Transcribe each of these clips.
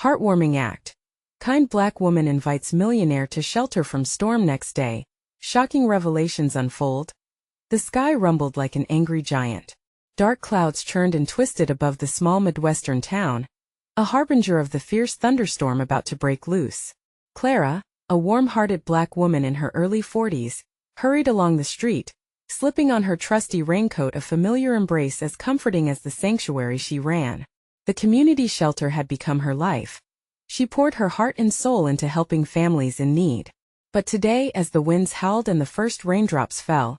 Heartwarming act. Kind black woman invites millionaire to shelter from storm next day. Shocking revelations unfold. The sky rumbled like an angry giant. Dark clouds churned and twisted above the small Midwestern town, a harbinger of the fierce thunderstorm about to break loose. Clara, a warm-hearted black woman in her early 40s, hurried along the street, slipping on her trusty raincoat, a familiar embrace as comforting as the sanctuary she ran. The community shelter had become her life. She poured her heart and soul into helping families in need. But today, as the winds howled and the first raindrops fell,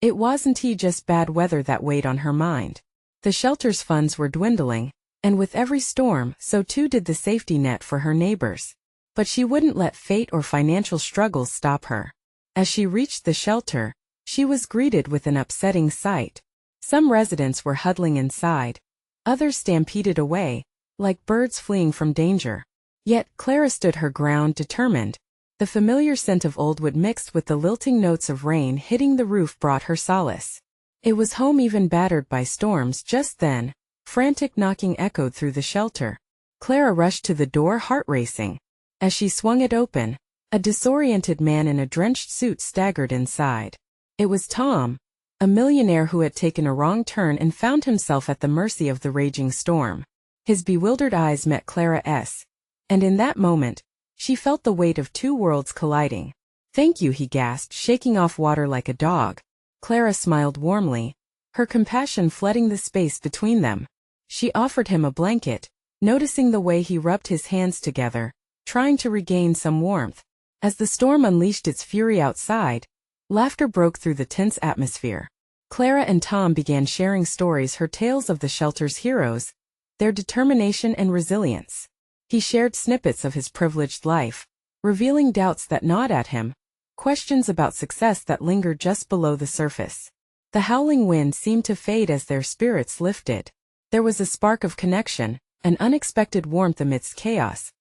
it wasn't just bad weather that weighed on her mind. The shelter's funds were dwindling, and with every storm, so too did the safety net for her neighbors. But she wouldn't let fate or financial struggles stop her. As she reached the shelter, she was greeted with an upsetting sight. Some residents were huddling inside, others stampeded away, like birds fleeing from danger. Yet Clara stood her ground, determined. The familiar scent of old wood mixed with the lilting notes of rain hitting the roof brought her solace. It was home, even battered by storms. Just then, frantic knocking echoed through the shelter. Clara rushed to the door, heart racing. As she swung it open, a disoriented man in a drenched suit staggered inside. It was Tom, a millionaire who had taken a wrong turn and found himself at the mercy of the raging storm. His bewildered eyes met Clara's, and in that moment, she felt the weight of two worlds colliding. "Thank you," he gasped, shaking off water like a dog. Clara smiled warmly, her compassion flooding the space between them. She offered him a blanket, noticing the way he rubbed his hands together, trying to regain some warmth. As the storm unleashed its fury outside, laughter broke through the tense atmosphere. Clara and Tom began sharing stories, her tales of the shelter's heroes, their determination and resilience. He shared snippets of his privileged life, revealing doubts that gnawed at him, questions about success that lingered just below the surface. The howling wind seemed to fade as their spirits lifted. There was a spark of connection, an unexpected warmth amidst chaos.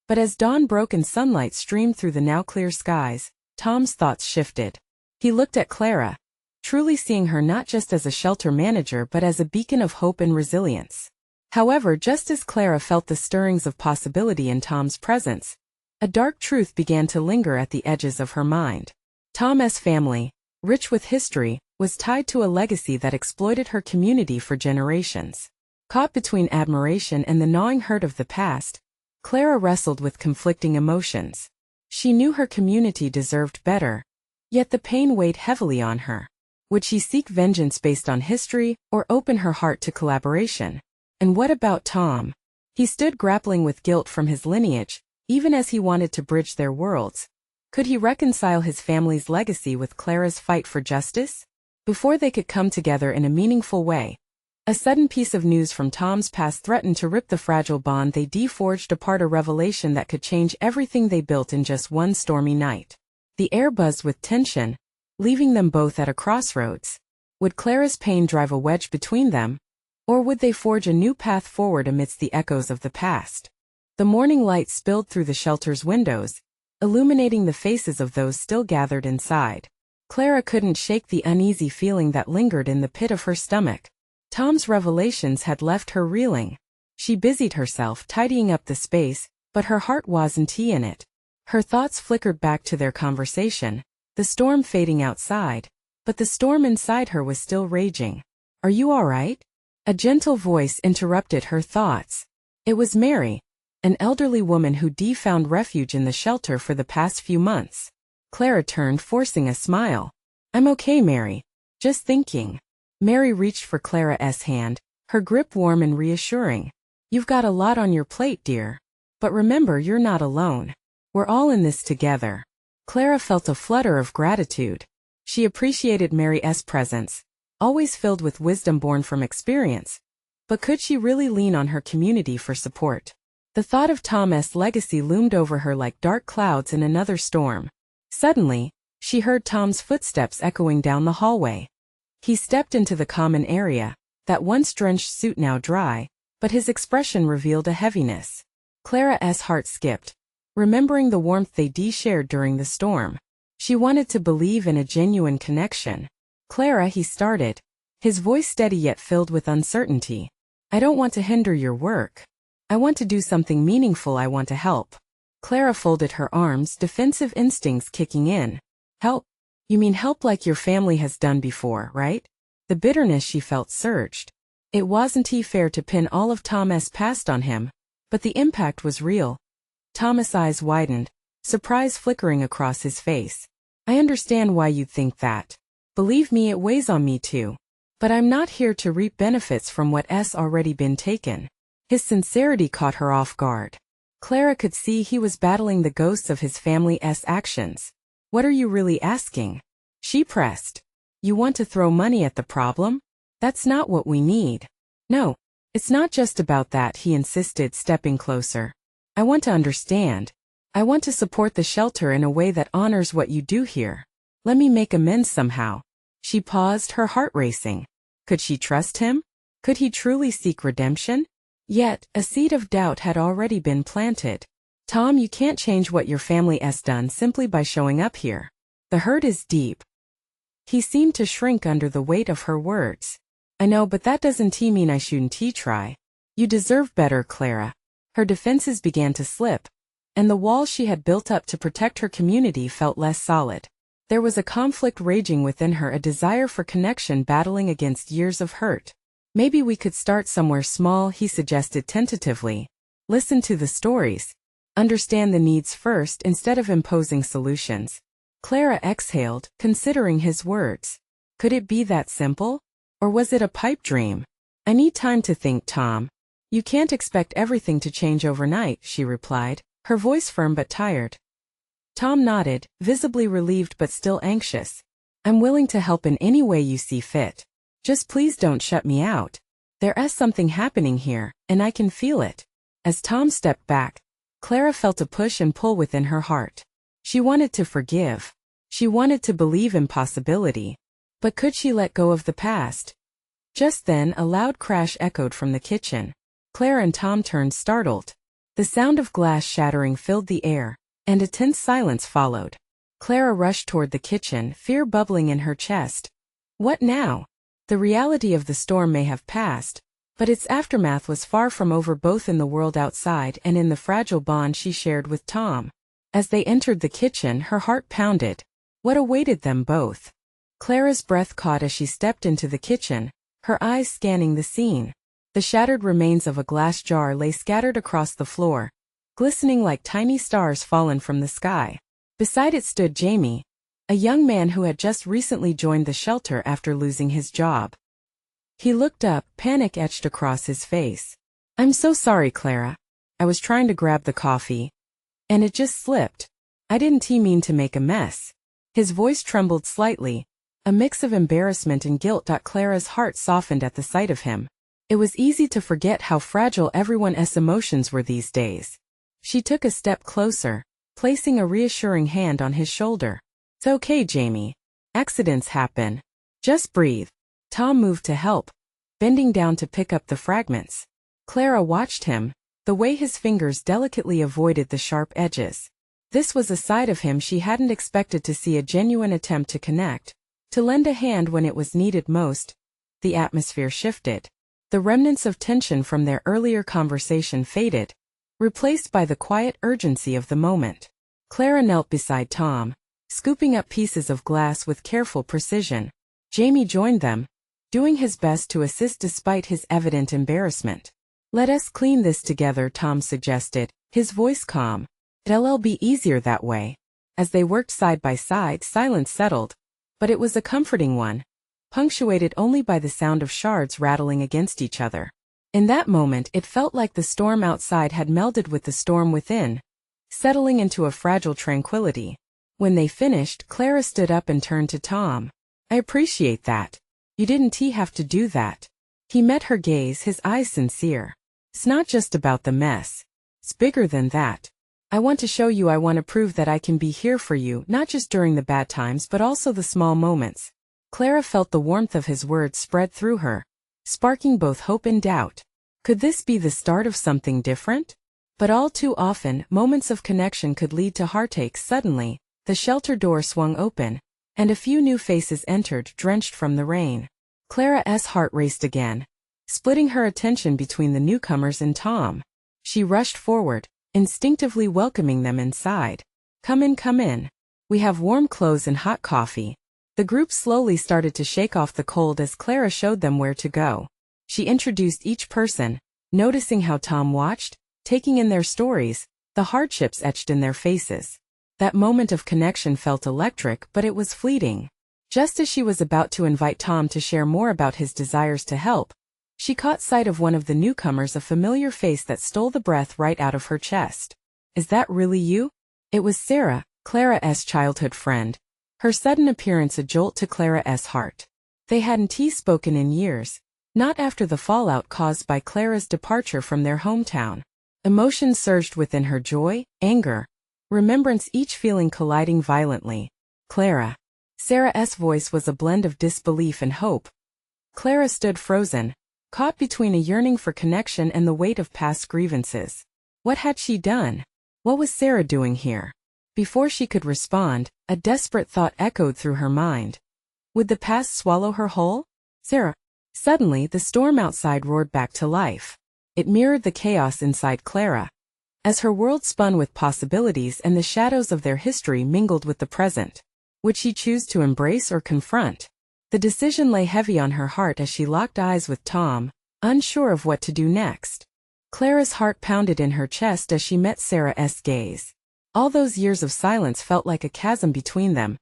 But as dawn broke and sunlight streamed through the now clear skies, Tom's thoughts shifted. He looked at Clara, truly seeing her not just as a shelter manager but as a beacon of hope and resilience. However, just as Clara felt the stirrings of possibility in Tom's presence, a dark truth began to linger at the edges of her mind. Tom's family, rich with history, was tied to a legacy that exploited her community for generations. Caught between admiration and the gnawing hurt of the past, Clara wrestled with conflicting emotions. She knew her community deserved better, yet the pain weighed heavily on her. Would she seek vengeance based on history, or open her heart to collaboration? And what about Tom? He stood grappling with guilt from his lineage, even as he wanted to bridge their worlds. Could he reconcile his family's legacy with Clara's fight for justice? Before they could come together in a meaningful way, a sudden piece of news from Tom's past threatened to rip the fragile bond they forged apart, a revelation that could change everything they built in just one stormy night. The air buzzed with tension, leaving them both at a crossroads. Would Clara's pain drive a wedge between them, or would they forge a new path forward amidst the echoes of the past? The morning light spilled through the shelter's windows, illuminating the faces of those still gathered inside. Clara couldn't shake the uneasy feeling that lingered in the pit of her stomach. Tom's revelations had left her reeling. She busied herself tidying up the space, but her heart wasn't in it. Her thoughts flickered back to their conversation, the storm fading outside, but the storm inside her was still raging. "Are you all right?" A gentle voice interrupted her thoughts. It was Mary, an elderly woman who found refuge in the shelter for the past few months. Clara turned, forcing a smile. "I'm okay, Mary. Just thinking." Mary reached for Clara's hand, her grip warm and reassuring. "You've got a lot on your plate, dear. But remember, you're not alone. We're all in this together." Clara felt a flutter of gratitude. She appreciated Mary's presence, always filled with wisdom born from experience. But could she really lean on her community for support? The thought of Tom's legacy loomed over her like dark clouds in another storm. Suddenly, she heard Tom's footsteps echoing down the hallway. He stepped into the common area, that once drenched suit now dry, but his expression revealed a heaviness. Clara's heart skipped, remembering the warmth they shared during the storm. She wanted to believe in a genuine connection. "Clara," he started, his voice steady yet filled with uncertainty. "I don't want to hinder your work." I want to do something meaningful. I want to help. Clara folded her arms, defensive instincts kicking in. Help? You mean help like your family has done before, right? The bitterness she felt surged. It wasn't fair to pin all of Tom's past on him, but the impact was real. Tom's eyes widened, surprise flickering across his face. I understand why you'd think that. Believe me, it weighs on me too. But I'm not here to reap benefits from what's already been taken. His sincerity caught her off guard. Clara could see he was battling the ghosts of his family's actions. What are you really asking? She pressed. You want to throw money at the problem? That's not what we need. No, it's not just about that, he insisted, stepping closer. I want to understand. I want to support the shelter in a way that honors what you do here. Let me make amends somehow. She paused, her heart racing. Could she trust him? Could he truly seek redemption? Yet, a seed of doubt had already been planted. Tom, you can't change what your family's done simply by showing up here. The hurt is deep. He seemed to shrink under the weight of her words. I know, but that doesn't mean I shouldn't try. You deserve better, Clara. Her defenses began to slip, and the wall she had built up to protect her community felt less solid. There was a conflict raging within her, a desire for connection battling against years of hurt. Maybe we could start somewhere small, he suggested tentatively. Listen to the stories. Understand the needs first instead of imposing solutions. Clara exhaled, considering his words. Could it be that simple? Or was it a pipe dream? I need time to think, Tom. You can't expect everything to change overnight, she replied, her voice firm but tired. Tom nodded, visibly relieved but still anxious. I'm willing to help in any way you see fit. Just please don't shut me out. There's something happening here, and I can feel it. As Tom stepped back, Clara felt a push and pull within her heart. She wanted to forgive. She wanted to believe in possibility. But could she let go of the past? Just then, a loud crash echoed from the kitchen. Clara and Tom turned, startled. The sound of glass shattering filled the air, and a tense silence followed. Clara rushed toward the kitchen, fear bubbling in her chest. What now? The reality of the storm may have passed, but its aftermath was far from over, both in the world outside and in the fragile bond she shared with Tom. As they entered the kitchen, her heart pounded. What awaited them both? Clara's breath caught as she stepped into the kitchen, her eyes scanning the scene. The shattered remains of a glass jar lay scattered across the floor, glistening like tiny stars fallen from the sky. Beside it stood Jamie, a young man who had just recently joined the shelter after losing his job. He looked up, panic etched across his face. I'm so sorry, Clara. I was trying to grab the coffee, and it just slipped. I didn't mean to make a mess. His voice trembled slightly, a mix of embarrassment and guilt. Clara's heart softened at the sight of him. It was easy to forget how fragile everyone's emotions were these days. She took a step closer, placing a reassuring hand on his shoulder. It's okay, Jamie. Accidents happen. Just breathe. Tom moved to help, bending down to pick up the fragments. Clara watched him, the way his fingers delicately avoided the sharp edges. This was a side of him she hadn't expected to see, a genuine attempt to connect, to lend a hand when it was needed most. The atmosphere shifted. The remnants of tension from their earlier conversation faded, replaced by the quiet urgency of the moment. Clara knelt beside Tom, scooping up pieces of glass with careful precision. Jamie joined them, doing his best to assist despite his evident embarrassment. Let us clean this together, Tom suggested, his voice calm. It'll be easier that way. As they worked side by side, silence settled, but it was a comforting one, punctuated only by the sound of shards rattling against each other. In that moment, it felt like the storm outside had melded with the storm within, settling into a fragile tranquility. When they finished, Clara stood up and turned to Tom. I appreciate that. You didn't have to do that. He met her gaze, his eyes sincere. It's not just about the mess. It's bigger than that. I want to show you, I want to prove that I can be here for you, not just during the bad times but also the small moments. Clara felt the warmth of his words spread through her, sparking both hope and doubt. Could this be the start of something different? But all too often, moments of connection could lead to heartache. Suddenly, the shelter door swung open, and a few new faces entered, drenched from the rain. Clara's heart raced again, splitting her attention between the newcomers and Tom. She rushed forward, instinctively welcoming them inside. Come in, come in. We have warm clothes and hot coffee. The group slowly started to shake off the cold as Clara showed them where to go. She introduced each person, noticing how Tom watched, taking in their stories, the hardships etched in their faces. That moment of connection felt electric, but it was fleeting. Just as she was about to invite Tom to share more about his desires to help, she caught sight of one of the newcomers, a familiar face that stole the breath right out of her chest. Is that really you? It was Sarah, Clara's childhood friend. Her sudden appearance a jolt to Clara's heart. They hadn't spoken in years, not after the fallout caused by Clara's departure from their hometown. Emotions surged within her: joy, anger, remembrance, each feeling colliding violently. Clara. Sarah's voice was a blend of disbelief and hope. Clara stood frozen, caught between a yearning for connection and the weight of past grievances. What had she done? What was Sarah doing here? Before she could respond, a desperate thought echoed through her mind. Would the past swallow her whole? Sarah. Suddenly, the storm outside roared back to life. It mirrored the chaos inside Clara. As her world spun with possibilities and the shadows of their history mingled with the present. Would she choose to embrace or confront? The decision lay heavy on her heart as she locked eyes with Tom, unsure of what to do next. Clara's heart pounded in her chest as she met Sarah's gaze. All those years of silence felt like a chasm between them,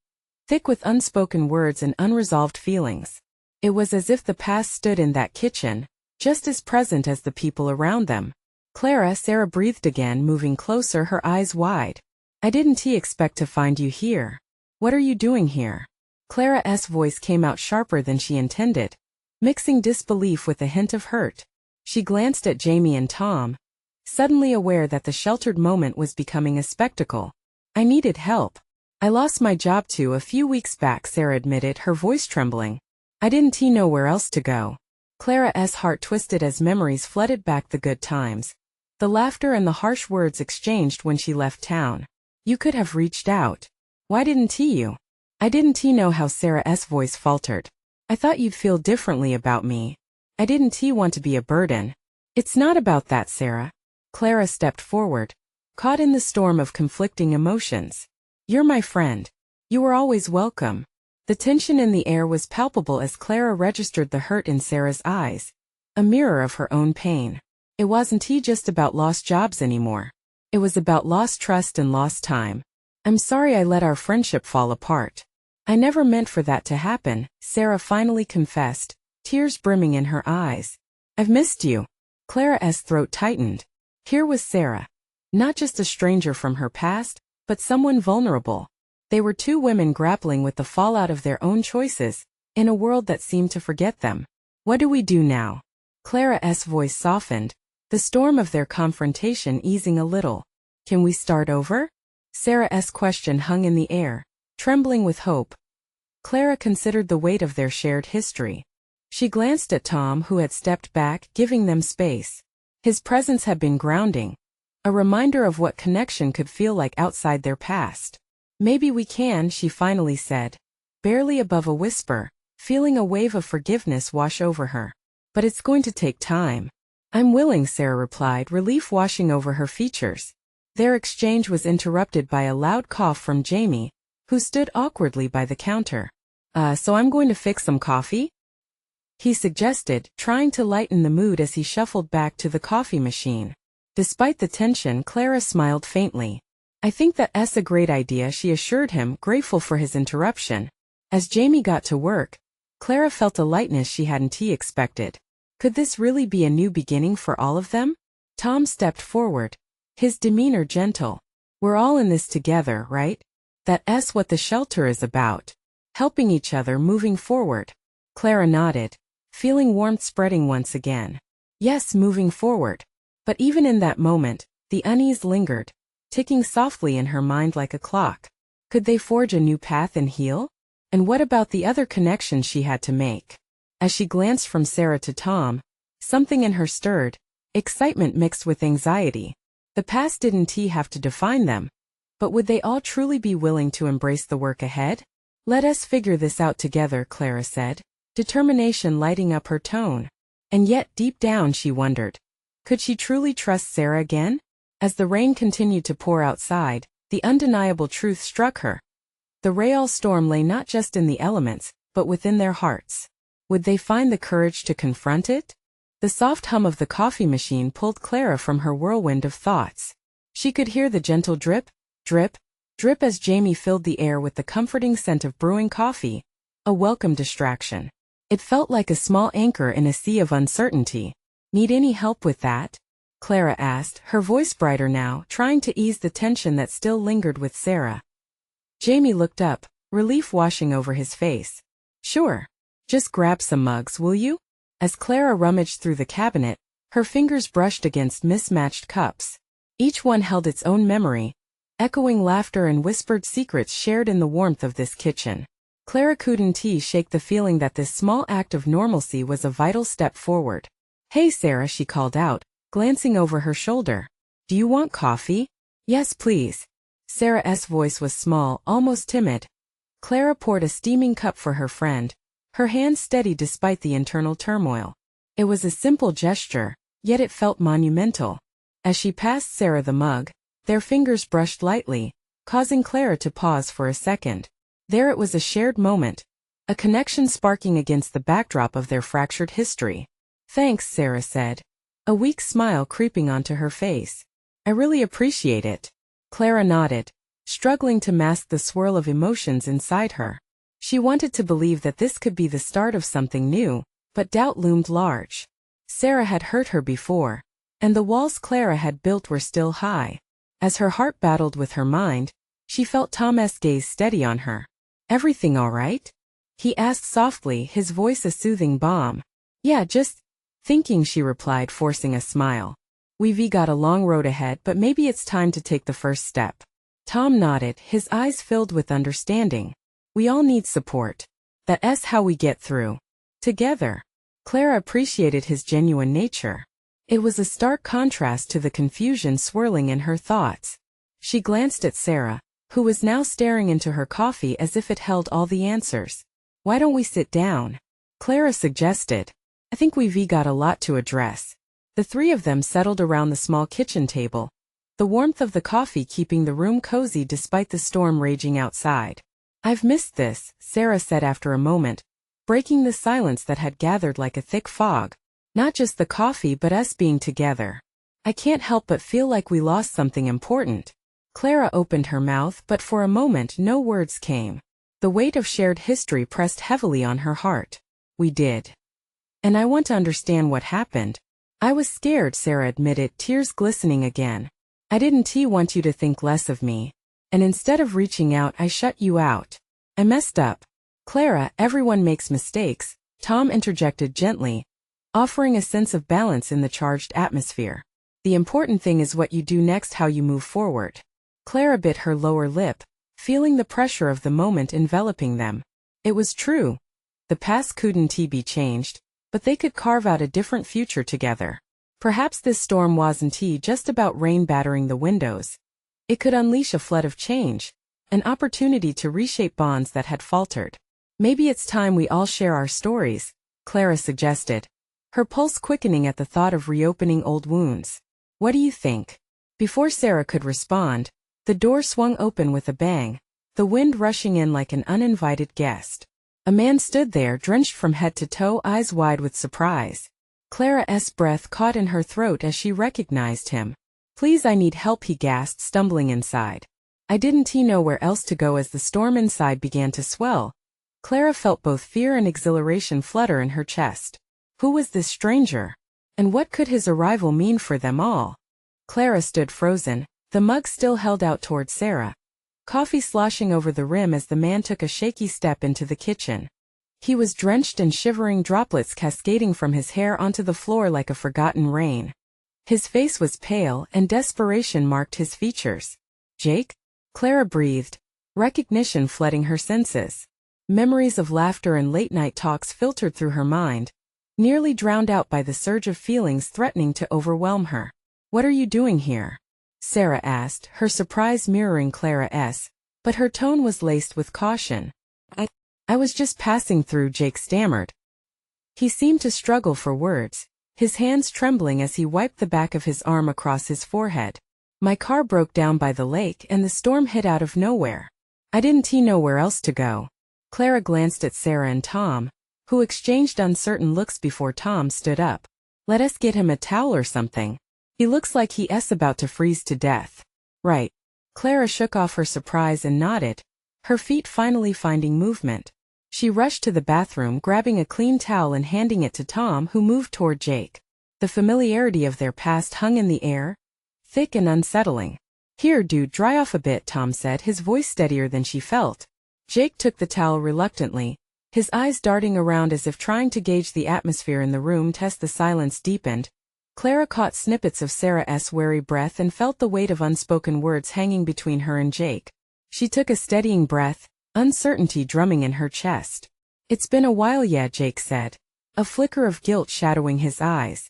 thick with unspoken words and unresolved feelings. It was as if the past stood in that kitchen, just as present as the people around them. Sarah breathed again, moving closer, her eyes wide. I didn't expect to find you here. What are you doing here? Clara's voice came out sharper than she intended, mixing disbelief with a hint of hurt. She glanced at Jamie and Tom, suddenly aware that the sheltered moment was becoming a spectacle. I needed help. I lost my job too a few weeks back, Sarah admitted, her voice trembling. I didn't know where else to go. Clara's heart twisted as memories flooded back: the good times, the laughter and the harsh words exchanged when she left town. You could have reached out. Why didn't you? I didn't know how. Sarah's voice faltered. I thought you'd feel differently about me. I didn't want to be a burden. It's not about that, Sarah. Clara stepped forward, caught in the storm of conflicting emotions. You're my friend. You were always welcome. The tension in the air was palpable as Clara registered the hurt in Sarah's eyes, a mirror of her own pain. It wasn't just about lost jobs anymore. It was about lost trust and lost time. I'm sorry I let our friendship fall apart. I never meant for that to happen, Sarah finally confessed, tears brimming in her eyes. I've missed you. Clara's throat tightened. Here was Sarah. Not just a stranger from her past, but someone vulnerable. They were two women grappling with the fallout of their own choices, in a world that seemed to forget them. What do we do now? Clara's voice softened, the storm of their confrontation easing a little. Can we start over? Sarah's question hung in the air, trembling with hope. Clara considered the weight of their shared history. She glanced at Tom, who had stepped back, giving them space. His presence had been grounding, a reminder of what connection could feel like outside their past. Maybe we can, she finally said, barely above a whisper, feeling a wave of forgiveness wash over her. But it's going to take time. I'm willing, Sarah replied, relief washing over her features. Their exchange was interrupted by a loud cough from Jamie, who stood awkwardly by the counter. So I'm going to fix some coffee? He suggested, trying to lighten the mood as he shuffled back to the coffee machine. Despite the tension, Clara smiled faintly. I think that's a great idea, she assured him, grateful for his interruption. As Jamie got to work, Clara felt a lightness she hadn't expected. Could this really be a new beginning for all of them? Tom stepped forward, his demeanor gentle. We're all in this together, right? That's what the shelter is about. Helping each other, moving forward. Clara nodded, feeling warmth spreading once again. Yes, moving forward. But even in that moment, the unease lingered, ticking softly in her mind like a clock. Could they forge a new path and heal? And what about the other connections she had to make? As she glanced from Sarah to Tom, something in her stirred, excitement mixed with anxiety. The past didn't have to define them. But would they all truly be willing to embrace the work ahead? Let us figure this out together, Clara said, determination lighting up her tone. And yet, deep down, she wondered, Could she truly trust Sarah again? As the rain continued to pour outside, the undeniable truth struck her. The real storm lay not just in the elements, but within their hearts. Would they find the courage to confront it? The soft hum of the coffee machine pulled Clara from her whirlwind of thoughts. She could hear the gentle drip, drip, drip as Jamie filled the air with the comforting scent of brewing coffee, a welcome distraction. It felt like a small anchor in a sea of uncertainty. Need any help with that? Clara asked, her voice brighter now, trying to ease the tension that still lingered with Sarah. Jamie looked up, relief washing over his face. Sure. Just grab some mugs, will you? As Clara rummaged through the cabinet, her fingers brushed against mismatched cups. Each one held its own memory, echoing laughter and whispered secrets shared in the warmth of this kitchen. Clara couldn't shake the feeling that this small act of normalcy was a vital step forward. Hey Sarah, she called out, glancing over her shoulder. Do you want coffee? Yes, please. Sarah's voice was small, almost timid. Clara poured a steaming cup for her friend, her hand steady despite the internal turmoil. It was a simple gesture, yet it felt monumental. As she passed Sarah the mug, their fingers brushed lightly, causing Clara to pause for a second. There it was, a shared moment, a connection sparking against the backdrop of their fractured history. Thanks, Sarah said, a weak smile creeping onto her face. I really appreciate it. Clara nodded, struggling to mask the swirl of emotions inside her. She wanted to believe that this could be the start of something new, but doubt loomed large. Sarah had hurt her before, and the walls Clara had built were still high. As her heart battled with her mind, she felt Tom's gaze steady on her. Everything all right? He asked softly, his voice a soothing balm. Yeah, just thinking, she replied, forcing a smile. We've got a long road ahead, but maybe it's time to take the first step. Tom nodded, his eyes filled with understanding. We all need support. That's how we get through. Together. Clara appreciated his genuine nature. It was a stark contrast to the confusion swirling in her thoughts. She glanced at Sarah, who was now staring into her coffee as if it held all the answers. Why don't we sit down? Clara suggested. I think we've got a lot to address. The three of them settled around the small kitchen table, the warmth of the coffee keeping the room cozy despite the storm raging outside. I've missed this, Sarah said after a moment, breaking the silence that had gathered like a thick fog. Not just the coffee but us being together. I can't help but feel like we lost something important. Clara opened her mouth, but for a moment no words came. The weight of shared history pressed heavily on her heart. We did. And I want to understand what happened. I was scared, Sarah admitted, tears glistening again. I didn't want you to think less of me. And instead of reaching out, I shut you out. I messed up. Clara, everyone makes mistakes, Tom interjected gently, offering a sense of balance in the charged atmosphere. The important thing is what you do next, how you move forward. Clara bit her lower lip, feeling the pressure of the moment enveloping them. It was true. The past couldn't be changed, but they could carve out a different future together. Perhaps this storm wasn't just about rain battering the windows. It could unleash a flood of change, an opportunity to reshape bonds that had faltered. Maybe it's time we all share our stories, Clara suggested, her pulse quickening at the thought of reopening old wounds. What do you think? Before Sarah could respond, the door swung open with a bang, the wind rushing in like an uninvited guest. A man stood there, drenched from head to toe, eyes wide with surprise. Clara's breath caught in her throat as she recognized him. Please, I need help, he gasped, stumbling inside. I didn't know where else to go as the storm inside began to swell. Clara felt both fear and exhilaration flutter in her chest. Who was this stranger? And what could his arrival mean for them all? Clara stood frozen, the mug still held out toward Sarah, coffee sloshing over the rim as the man took a shaky step into the kitchen. He was drenched and shivering, droplets cascading from his hair onto the floor like a forgotten rain. His face was pale, and desperation marked his features. Jake? Clara breathed, recognition flooding her senses. Memories of laughter and late-night talks filtered through her mind, nearly drowned out by the surge of feelings threatening to overwhelm her. What are you doing here? Sarah asked, her surprise mirroring Clara's, but her tone was laced with caution. I was just passing through, Jake stammered. He seemed to struggle for words. his hands trembling as he wiped the back of his arm across his forehead. My car broke down by the lake and the storm hit out of nowhere. I didn't know where else to go. Clara glanced at Sarah and Tom, who exchanged uncertain looks before Tom stood up. Let us get him a towel or something. He looks like he's about to freeze to death. Right. Clara shook off her surprise and nodded, her feet finally finding movement. She rushed to the bathroom, grabbing a clean towel and handing it to Tom, who moved toward Jake. The familiarity of their past hung in the air, thick and unsettling. Here, dude, dry off a bit, Tom said, his voice steadier than she felt. Jake took the towel reluctantly, his eyes darting around as if trying to gauge the atmosphere in the room. The silence deepened. Clara caught snippets of Sarah's wary breath and felt the weight of unspoken words hanging between her and Jake. She took a steadying breath, uncertainty drumming in her chest. It's been a while, yeah, Jake said, a flicker of guilt shadowing his eyes.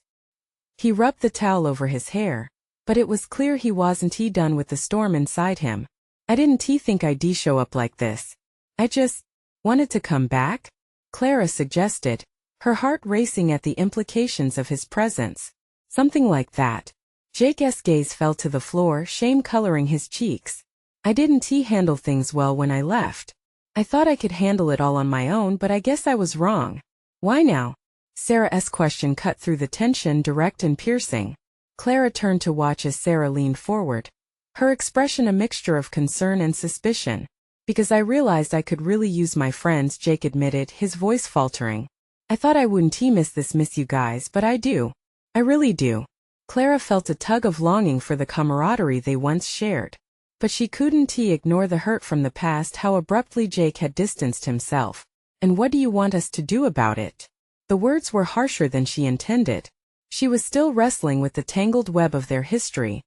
He rubbed the towel over his hair, but it was clear he wasn't done with the storm inside him. I didn't think I'd show up like this. I just wanted to come back, Clara suggested, her heart racing at the implications of his presence. Something like that. Jake's gaze fell to the floor, shame coloring his cheeks. I didn't handle things well when I left. I thought I could handle it all on my own, but I guess I was wrong. Why now? Sarah's question cut through the tension, direct and piercing. Clara turned to watch as Sarah leaned forward, her expression a mixture of concern and suspicion. Because I realized I could really use my friends, Jake admitted, his voice faltering. I thought I wouldn't miss you guys, but I do. I really do. Clara felt a tug of longing for the camaraderie they once shared. But she couldn't ignore the hurt from the past, how abruptly Jake had distanced himself. And what do you want us to do about it? The words were harsher than she intended. She was still wrestling with the tangled web of their history,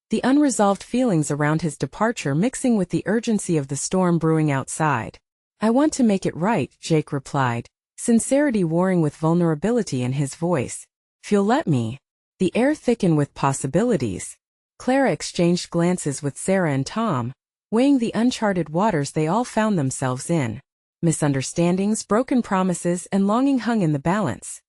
the unresolved feelings around his departure mixing with the urgency of the storm brewing outside. I want to make it right, Jake replied, sincerity warring with vulnerability in his voice. If you'll let me. The air thickened with possibilities. Clara exchanged glances with Sarah and Tom, weighing the uncharted waters they all found themselves in. Misunderstandings, broken promises, and longing hung in the balance.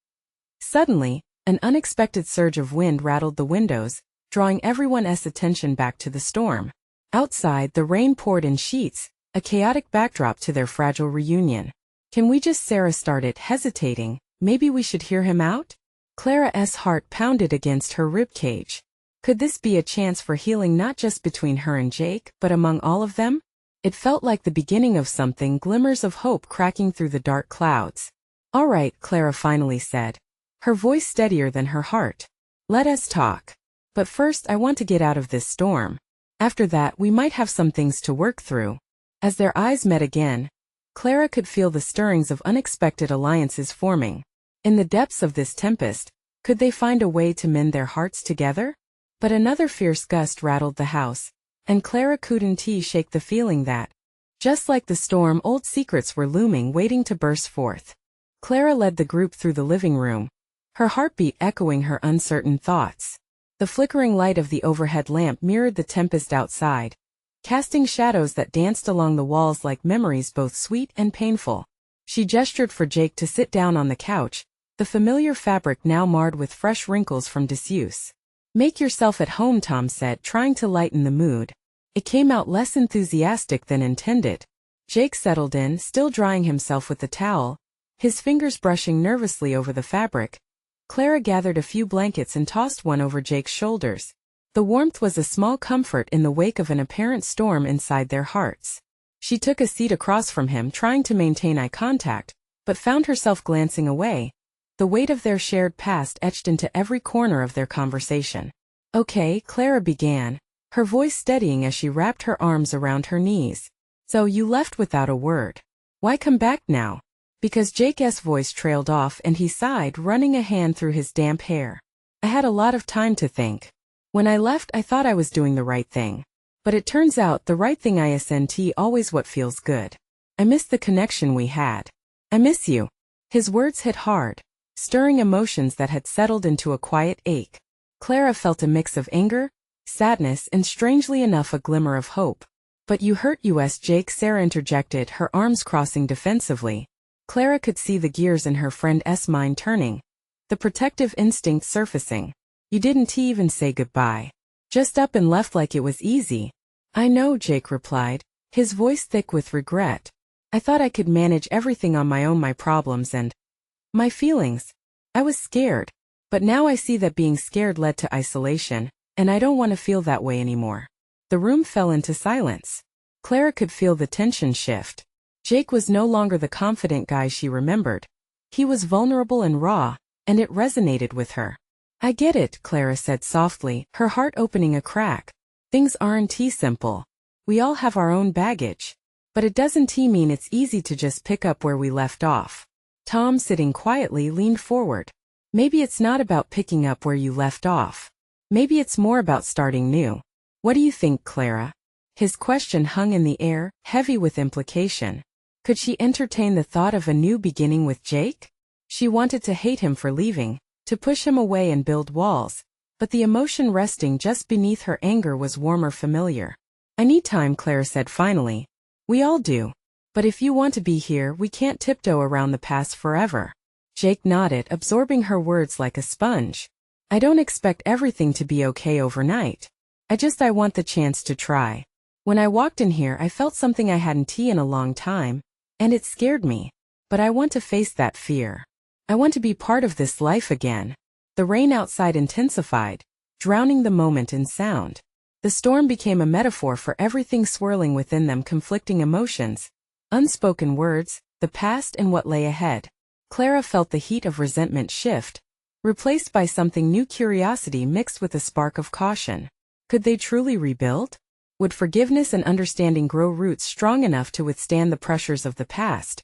Suddenly, an unexpected surge of wind rattled the windows, drawing everyone's attention back to the storm. Outside, the rain poured in sheets, a chaotic backdrop to their fragile reunion. Can we just? Sarah started, hesitating. Maybe we should hear him out? Clara's heart pounded against her ribcage. Could this be a chance for healing, not just between her and Jake, but among all of them? It felt like the beginning of something, glimmers of hope cracking through the dark clouds. All right, Clara finally said, her voice steadier than her heart. Let us talk. But first I want to get out of this storm. After that we might have some things to work through. As their eyes met again, Clara could feel the stirrings of unexpected alliances forming. In the depths of this tempest, could they find a way to mend their hearts together? But another fierce gust rattled the house, and Clara couldn't shake the feeling that, just like the storm, old secrets were looming, waiting to burst forth. Clara led the group through the living room, her heartbeat echoing her uncertain thoughts. The flickering light of the overhead lamp mirrored the tempest outside, casting shadows that danced along the walls like memories both sweet and painful. She gestured for Jake to sit down on the couch, the familiar fabric now marred with fresh wrinkles from disuse. Make yourself at home, Tom said, trying to lighten the mood. It came out less enthusiastic than intended. Jake settled in, still drying himself with the towel, his fingers brushing nervously over the fabric. Clara gathered a few blankets and tossed one over Jake's shoulders. The warmth was a small comfort in the wake of an apparent storm inside their hearts. She took a seat across from him, trying to maintain eye contact, but found herself glancing away, the weight of their shared past etched into every corner of their conversation. Okay, Clara began, her voice steadying as she wrapped her arms around her knees. So you left without a word. Why come back now? Because Jake's voice trailed off and he sighed, running a hand through his damp hair. I had a lot of time to think. When I left, I thought I was doing the right thing. But it turns out the right thing isn't always what feels good. I miss the connection we had. I miss you. His words hit hard, stirring emotions that had settled into a quiet ache. Clara felt a mix of anger, sadness, and strangely enough a glimmer of hope. But you hurt us, Jake, Sarah interjected, her arms crossing defensively. Clara could see the gears in her friend's mind turning, the protective instinct surfacing. You didn't even say goodbye. Just up and left like it was easy. I know, Jake replied, his voice thick with regret. I thought I could manage everything on my own, my problems and my feelings. I was scared. But now I see that being scared led to isolation, and I don't want to feel that way anymore. The room fell into silence. Clara could feel the tension shift. Jake was no longer the confident guy she remembered. He was vulnerable and raw, and it resonated with her. I get it, Clara said softly, her heart opening a crack. Things aren't simple. We all have our own baggage. But it doesn't mean it's easy to just pick up where we left off. Tom, sitting quietly, leaned forward. Maybe it's not about picking up where you left off. Maybe it's more about starting new. What do you think, Clara? His question hung in the air, heavy with implication. Could she entertain the thought of a new beginning with Jake? She wanted to hate him for leaving, to push him away and build walls, but the emotion resting just beneath her anger was warmer, familiar. I need time, Clara said finally. We all do. But if you want to be here, we can't tiptoe around the past forever. Jake nodded, absorbing her words like a sponge. I don't expect everything to be okay overnight. I want the chance to try. When I walked in here, I felt something I hadn't in a long time, and it scared me. But I want to face that fear. I want to be part of this life again. The rain outside intensified, drowning the moment in sound. The storm became a metaphor for everything swirling within them, conflicting emotions, unspoken words, the past and what lay ahead. Clara felt the heat of resentment shift, replaced by something new, curiosity mixed with a spark of caution. Could they truly rebuild? Would forgiveness and understanding grow roots strong enough to withstand the pressures of the past?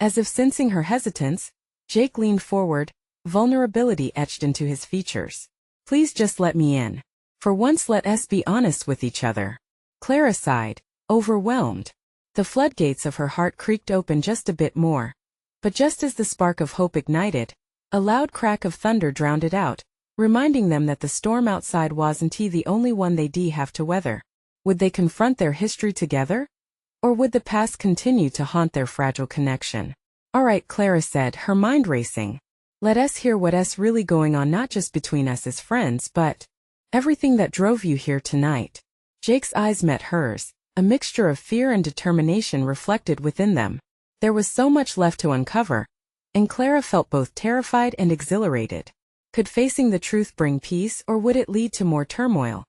As if sensing her hesitance, Jake leaned forward, vulnerability etched into his features. Please just let me in. For once, let us be honest with each other. Clara sighed, overwhelmed. The floodgates of her heart creaked open just a bit more. But just as the spark of hope ignited, a loud crack of thunder drowned it out, reminding them that the storm outside wasn't the only one they'd have to weather. Would they confront their history together? Or would the past continue to haunt their fragile connection? All right, Clara said, her mind racing. Let us hear what's really going on, not just between us as friends, but everything that drove you here tonight. Jake's eyes met hers, a mixture of fear and determination reflected within them. There was so much left to uncover, and Clara felt both terrified and exhilarated. Could facing the truth bring peace, or would it lead to more turmoil?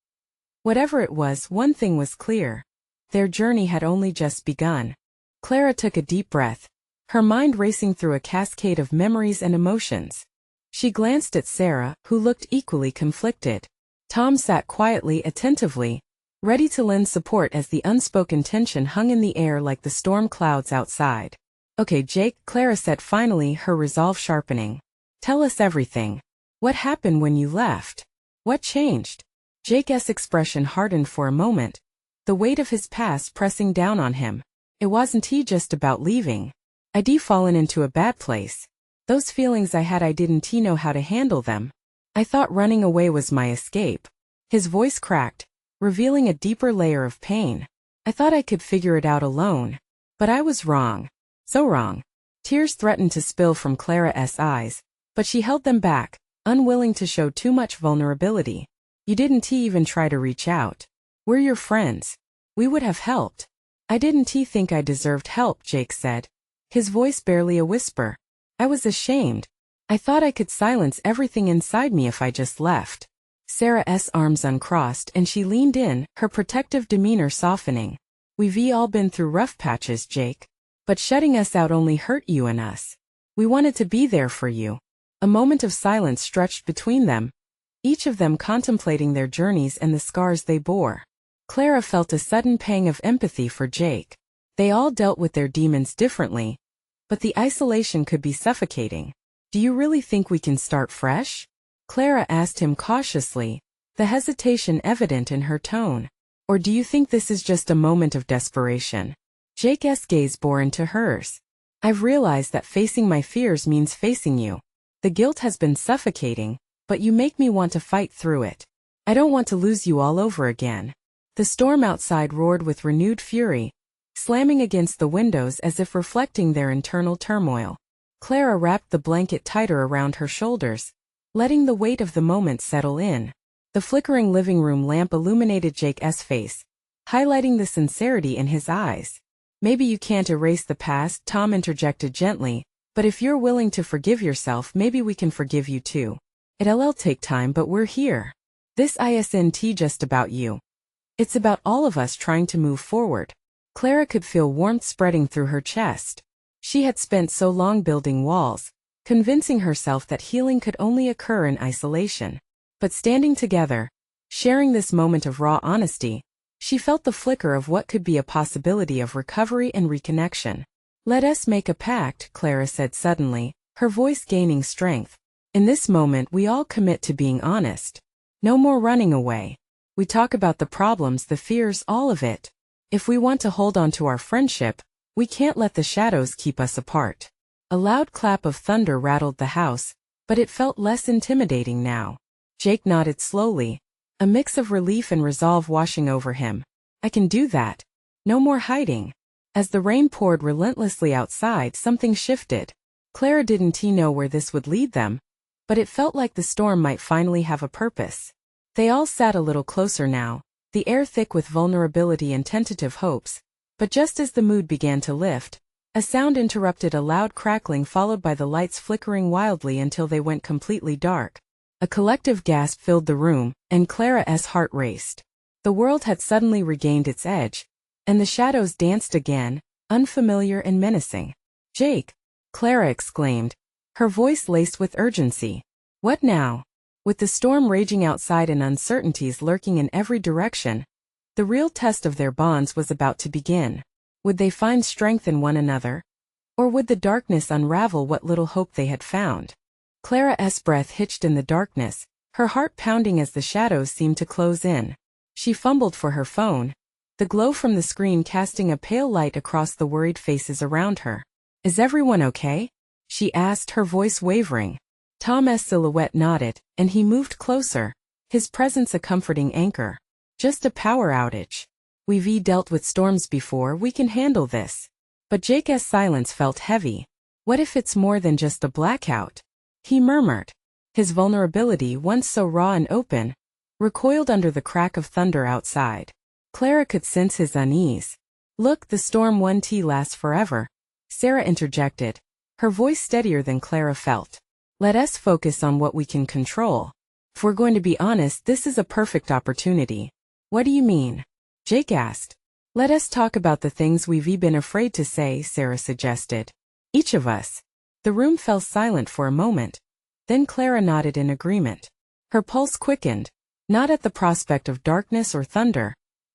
Whatever it was, one thing was clear. Their journey had only just begun. Clara took a deep breath, her mind racing through a cascade of memories and emotions. She glanced at Sarah, who looked equally conflicted. Tom sat quietly, attentively, ready to lend support as the unspoken tension hung in the air like the storm clouds outside. Okay, Jake, Clara said finally, her resolve sharpening. Tell us everything. What happened when you left? What changed? Jake's expression hardened for a moment, the weight of his past pressing down on him. It wasn't just about leaving. I'd fallen into a bad place. Those feelings I had, I didn't know how to handle them. I thought running away was my escape. His voice cracked, revealing a deeper layer of pain. I thought I could figure it out alone. But I was wrong. So wrong. Tears threatened to spill from Clara's eyes, but she held them back, unwilling to show too much vulnerability. You didn't even try to reach out. We're your friends. We would have helped. I didn't think I deserved help, Jake said, his voice barely a whisper. I was ashamed. I thought I could silence everything inside me if I just left. Sarah's arms uncrossed and she leaned in, her protective demeanor softening. We've all been through rough patches, Jake. But shutting us out only hurt you and us. We wanted to be there for you. A moment of silence stretched between them, each of them contemplating their journeys and the scars they bore. Clara felt a sudden pang of empathy for Jake. They all dealt with their demons differently, but the isolation could be suffocating. Do you really think we can start fresh? Clara asked him cautiously, the hesitation evident in her tone. Or do you think this is just a moment of desperation? Jake's gaze bore into hers. I've realized that facing my fears means facing you. The guilt has been suffocating, but you make me want to fight through it. I don't want to lose you all over again. The storm outside roared with renewed fury, slamming against the windows as if reflecting their internal turmoil. Clara wrapped the blanket tighter around her shoulders, letting the weight of the moment settle in. The flickering living room lamp illuminated Jake's face, highlighting the sincerity in his eyes. Maybe you can't erase the past, Tom interjected gently, but if you're willing to forgive yourself, maybe we can forgive you too. It'll take time, but we're here. This isn't just about you. It's about all of us trying to move forward. Clara could feel warmth spreading through her chest. She had spent so long building walls, convincing herself that healing could only occur in isolation. But standing together, sharing this moment of raw honesty, she felt the flicker of what could be a possibility of recovery and reconnection. Let us make a pact, Clara said suddenly, her voice gaining strength. In this moment we all commit to being honest. No more running away. We talk about the problems, the fears, all of it. If we want to hold on to our friendship, we can't let the shadows keep us apart. A loud clap of thunder rattled the house, but it felt less intimidating now. Jake nodded slowly, a mix of relief and resolve washing over him. I can do that. No more hiding. As the rain poured relentlessly outside, something shifted. Clara didn't know where this would lead them, but it felt like the storm might finally have a purpose. They all sat a little closer now, the air thick with vulnerability and tentative hopes. But just as the mood began to lift, a sound interrupted, a loud crackling followed by the lights flickering wildly until they went completely dark. A collective gasp filled the room, and Clara's heart raced. The world had suddenly regained its edge, and the shadows danced again, unfamiliar and menacing. Jake! Clara exclaimed, her voice laced with urgency. What now? With the storm raging outside and uncertainties lurking in every direction, the real test of their bonds was about to begin. Would they find strength in one another? Or would the darkness unravel what little hope they had found? Clara's breath hitched in the darkness, her heart pounding as the shadows seemed to close in. She fumbled for her phone, the glow from the screen casting a pale light across the worried faces around her. Is everyone okay? She asked, her voice wavering. Tom's silhouette nodded, and he moved closer, his presence a comforting anchor. Just a power outage. We've dealt with storms before, we can handle this. But Jake's silence felt heavy. What if it's more than just a blackout? He murmured. His vulnerability, once so raw and open, recoiled under the crack of thunder outside. Clara could sense his unease. Look, the storm won't last forever, Sarah interjected, her voice steadier than Clara felt. Let us focus on what we can control. If we're going to be honest, this is a perfect opportunity. What do you mean? Jake asked. Let us talk about the things we've been afraid to say, Sarah suggested. Each of us. The room fell silent for a moment. Then Clara nodded in agreement. Her pulse quickened, not at the prospect of darkness or thunder,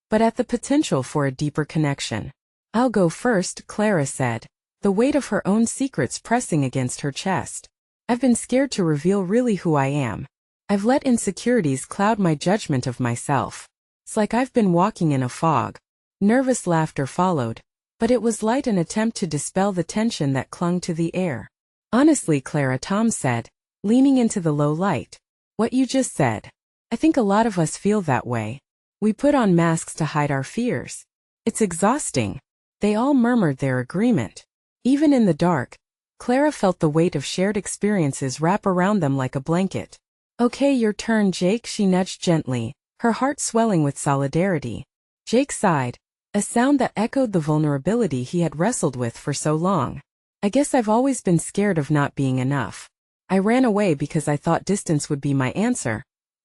but at the potential for a deeper connection. I'll go first, Clara said, the weight of her own secrets pressing against her chest. I've been scared to reveal really who I am. I've let insecurities cloud my judgment of myself. It's like I've been walking in a fog. Nervous laughter followed, but it was light, an attempt to dispel the tension that clung to the air. Honestly, Clara, Tom said, leaning into the low light. What you just said. I think a lot of us feel that way. We put on masks to hide our fears. It's exhausting. They all murmured their agreement. Even in the dark, Clara felt the weight of shared experiences wrap around them like a blanket. Okay, your turn, Jake, she nudged gently, her heart swelling with solidarity. Jake sighed, a sound that echoed the vulnerability he had wrestled with for so long. I guess I've always been scared of not being enough. I ran away because I thought distance would be my answer.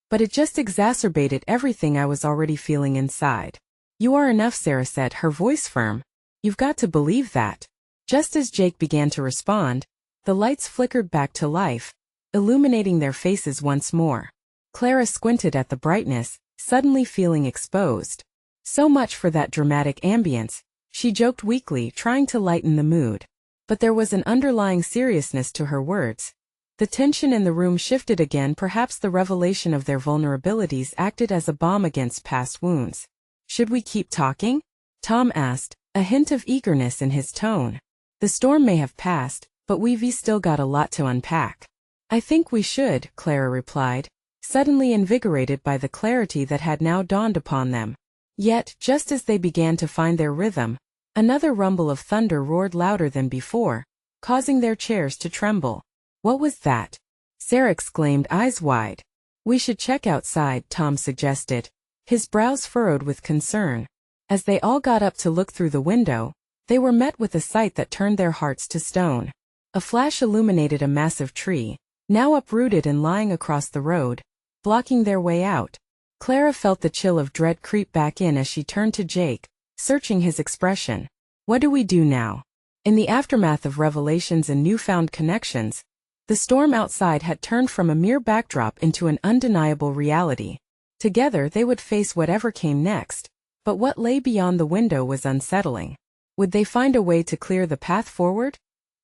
But it just exacerbated everything I was already feeling inside. You are enough, Sarah said, her voice firm. You've got to believe that. Just as Jake began to respond, the lights flickered back to life, illuminating their faces once more. Clara squinted at the brightness, suddenly feeling exposed. So much for that dramatic ambience, she joked weakly, trying to lighten the mood. But there was an underlying seriousness to her words. The tension in the room shifted again, perhaps the revelation of their vulnerabilities acted as a balm against past wounds. Should we keep talking? Tom asked, a hint of eagerness in his tone. The storm may have passed, but we've still got a lot to unpack. I think we should, Clara replied, suddenly invigorated by the clarity that had now dawned upon them. Yet, just as they began to find their rhythm, another rumble of thunder roared louder than before, causing their chairs to tremble. What was that? Sarah exclaimed, eyes wide. We should check outside, Tom suggested, his brows furrowed with concern. As they all got up to look through the window, they were met with a sight that turned their hearts to stone. A flash illuminated a massive tree, now uprooted and lying across the road, blocking their way out. Clara felt the chill of dread creep back in as she turned to Jake, searching his expression. What do we do now? In the aftermath of revelations and newfound connections, the storm outside had turned from a mere backdrop into an undeniable reality. Together they would face whatever came next, but what lay beyond the window was unsettling. Would they find a way to clear the path forward?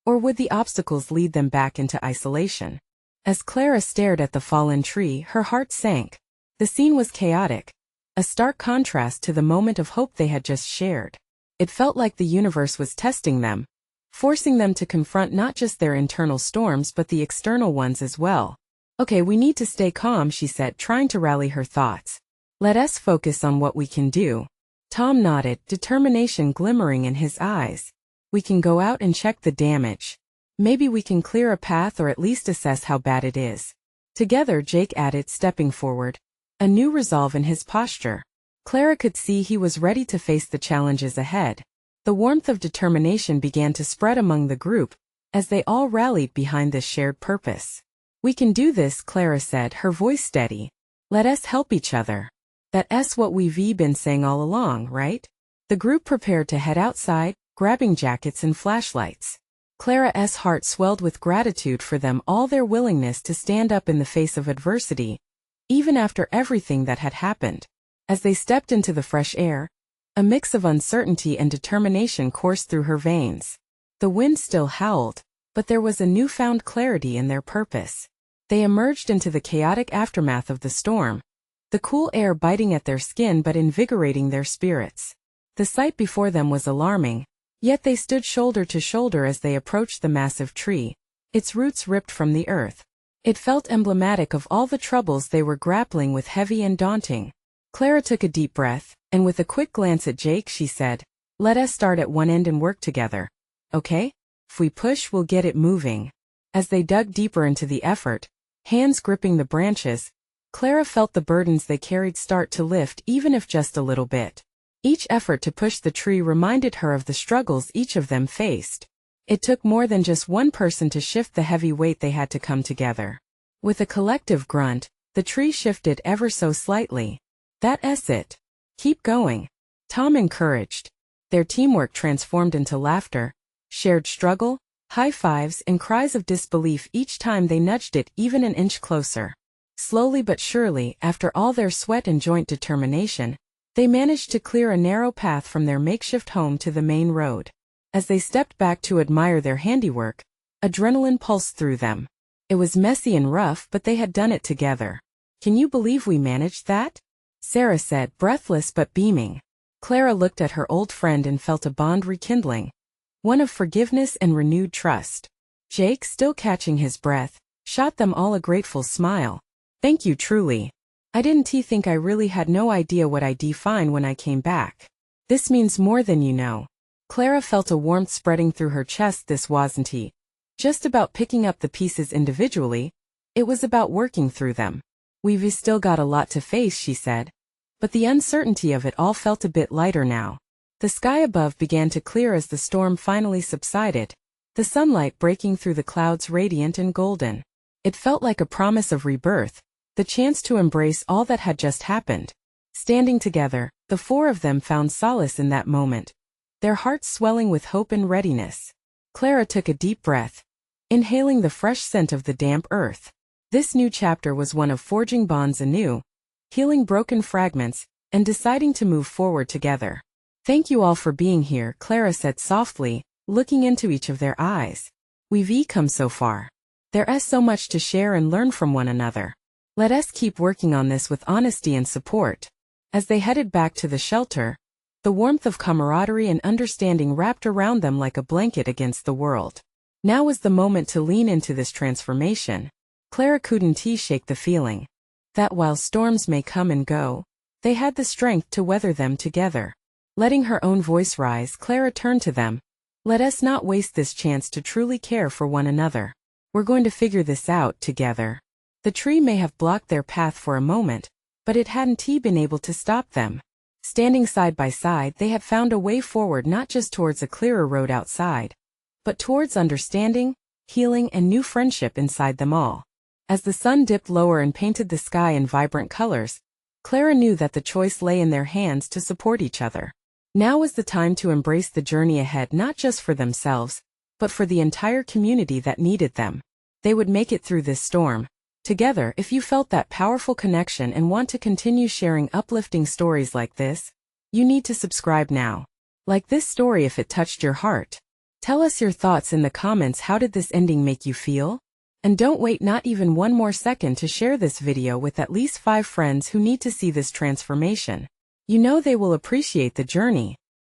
Or would the obstacles lead them back into isolation? As Clara stared at the fallen tree, her heart sank. The scene was chaotic, a stark contrast to the moment of hope they had just shared. It felt like the universe was testing them, forcing them to confront not just their internal storms but the external ones as well. Okay, we need to stay calm, she said, trying to rally her thoughts. Let us focus on what we can do. Tom nodded, determination glimmering in his eyes. We can go out and check the damage. Maybe we can clear a path or at least assess how bad it is. Together, Jake added, stepping forward, a new resolve in his posture. Clara could see he was ready to face the challenges ahead. The warmth of determination began to spread among the group, as they all rallied behind this shared purpose. We can do this, Clara said, her voice steady. Let us help each other. That's what we've been saying all along, right? The group prepared to head outside, grabbing jackets and flashlights. Clara's heart swelled with gratitude for them all, their willingness to stand up in the face of adversity, even after everything that had happened. As they stepped into the fresh air, a mix of uncertainty and determination coursed through her veins. The wind still howled, but there was a newfound clarity in their purpose. They emerged into the chaotic aftermath of the storm, the cool air biting at their skin but invigorating their spirits. The sight before them was alarming, yet they stood shoulder to shoulder as they approached the massive tree, its roots ripped from the earth. It felt emblematic of all the troubles they were grappling with, heavy and daunting. Clara took a deep breath, and with a quick glance at Jake she said, let us start at one end and work together. Okay? If we push, we'll get it moving. As they dug deeper into the effort, hands gripping the branches, Clara felt the burdens they carried start to lift, even if just a little bit. Each effort to push the tree reminded her of the struggles each of them faced. It took more than just one person to shift the heavy weight, they had to come together. With a collective grunt, the tree shifted ever so slightly. That's it. Keep going. Tom encouraged. Their teamwork transformed into laughter, shared struggle, high fives, and cries of disbelief each time they nudged it even an inch closer. Slowly but surely, after all their sweat and joint determination, they managed to clear a narrow path from their makeshift home to the main road. As they stepped back to admire their handiwork, adrenaline pulsed through them. It was messy and rough, but they had done it together. Can you believe we managed that? Sarah said, breathless but beaming. Clara looked at her old friend and felt a bond rekindling, one of forgiveness and renewed trust. Jake, still catching his breath, shot them all a grateful smile. Thank you truly. I didn't think I really had no idea what I'd find when I came back. This means more than you know. Clara felt a warmth spreading through her chest. This wasn't just about picking up the pieces individually, it was about working through them. We've still got a lot to face, she said. But the uncertainty of it all felt a bit lighter now. The sky above began to clear as the storm finally subsided, the sunlight breaking through the clouds radiant and golden. It felt like a promise of rebirth, the chance to embrace all that had just happened. Standing together, the four of them found solace in that moment, their hearts swelling with hope and readiness. Clara took a deep breath, inhaling the fresh scent of the damp earth. This new chapter was one of forging bonds anew, healing broken fragments, and deciding to move forward together. Thank you all for being here, Clara said softly, looking into each of their eyes. We've come so far. There's so much to share and learn from one another. Let us keep working on this with honesty and support. As they headed back to the shelter, the warmth of camaraderie and understanding wrapped around them like a blanket against the world. Now was the moment to lean into this transformation. Clara couldn't shake the feeling that while storms may come and go, they had the strength to weather them together. Letting her own voice rise, Clara turned to them, Let us not waste this chance to truly care for one another. We're going to figure this out together. The tree may have blocked their path for a moment, but it hadn't been able to stop them. Standing side by side, they had found a way forward, not just towards a clearer road outside, but towards understanding, healing, and new friendship inside them all. As the sun dipped lower and painted the sky in vibrant colors, Clara knew that the choice lay in their hands to support each other. Now was the time to embrace the journey ahead, not just for themselves, but for the entire community that needed them. They would make it through this storm together. If you felt that powerful connection and want to continue sharing uplifting stories like this, you need to subscribe now. Like this story if it touched your heart. Tell us your thoughts in the comments. How did this ending make you feel? And don't wait not even one more second to share this video with at least 5 friends who need to see this transformation. You know they will appreciate the journey.